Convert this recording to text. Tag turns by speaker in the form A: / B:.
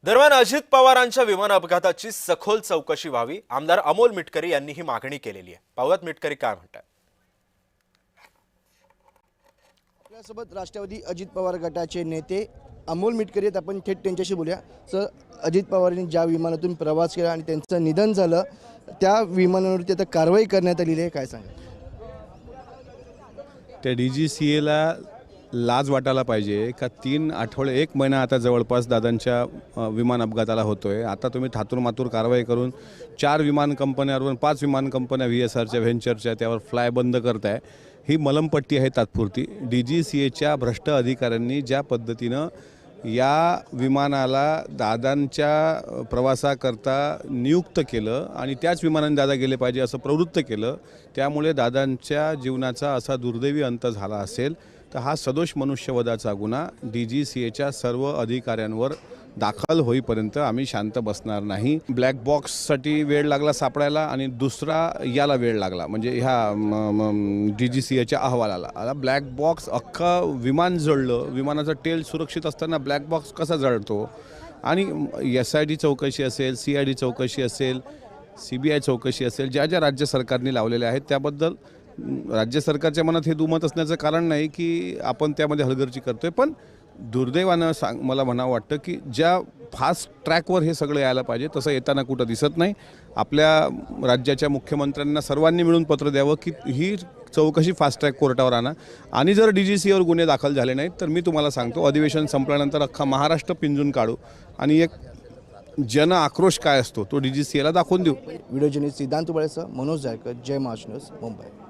A: दरम्यान अजित पवारांच्या विमान अपघाताची सखोल चौकशी व्हावी, आमदार अमोल मिटकरी यांनी ही मागणी केलेली आहे। पाहुयात मिटकरी काय म्हणतात।
B: आपल्यासोबत राष्ट्रवादी अजित पवार गटाचे नेते अमोल मिटकरी आहेत। आपण थेट त्यांच्याशी बोलूया। सर, अजित पवारांनी ज्या विमानातून प्रवास केला आणि त्यांचं निधन झालं, त्या विमानावरती आता कारवाई करण्यात आलेली आहे, काय सांगा?
C: त्या DGCAला लाज वाटायला पाहिजे का 3 आठवडे 1 महिना आता जवळपास दादांच्या विमान अपघाताला होतोय। आता तुम्ही थातूरमातूर कारवाई करून 4 विमान कंपन्यांवर 5 विमान कंपन्या VSRच्या व्हेंचरच्या त्यावर फ्लाय बंद करताय। ही मलमपट्टी आहे तात्पुरती। DGCAच्या भ्रष्ट अधिकाऱ्यांनी ज्या पद्धतीनं या विमानाला दादांच्या प्रवासाकरता नियुक्त केलं आणि त्याच विमानाने दादा गेले पाहिजे असं प्रवृत्त केलं, त्यामुळे दादांच्या जीवनाचा असा दुर्दैवी अंत झाला असेल तर हा सदोष मनुष्यवधाचा गुन्हा DGCAच्या सर्व अधिकाऱ्यांवर दाखल होईपर्यंत आम्ही शांत बसणार नाही। ब्लॅक बॉक्ससाठी वेळ लागला सापडायला आणि दुसरा याला वेळ लागला, म्हणजे ह्या DGCAच्या अहवालाला। आता ब्लॅक बॉक्स अख्खं विमान जळलं, विमानाचा टेल सुरक्षित असताना ब्लॅक बॉक्स कसा जळतो? आणि SID चौकशी असेल, CID चौकशी असेल, CBI चौकशी असेल, ज्या ज्या राज्य सरकारने लावलेल्या आहेत त्याबद्दल राज्य सरकारच्या मनात हे दुमत असण्याचं कारण नाही की आपण त्यामध्ये हलगर्जी करतोय, पण दुर्दैवानं मला म्हणावं वाटतं की ज्या फास्ट ट्रॅकवर हे सगळं यायला पाहिजे तसं येताना कुठं दिसत नाही। आपल्या राज्याच्या मुख्यमंत्र्यांना सर्वांनी मिळून पत्र द्यावं की ही चौकशी फास्ट ट्रॅक कोर्टावर आणा, आणि जर DGCAवर गुन्हे दाखल झाले नाहीत तर मी तुम्हाला सांगतो अधिवेशन संपल्यानंतर अख्खा महाराष्ट्र पिंजून काढू आणि एक जन आक्रोश काय असतो तो DGCAला दाखवून देऊ।
B: व्हिडिओ जर्नलिस्ट सिद्धांत उबाळेसह मनोज जायकर, जय महाराष्ट्र न्यूज, मुंबई।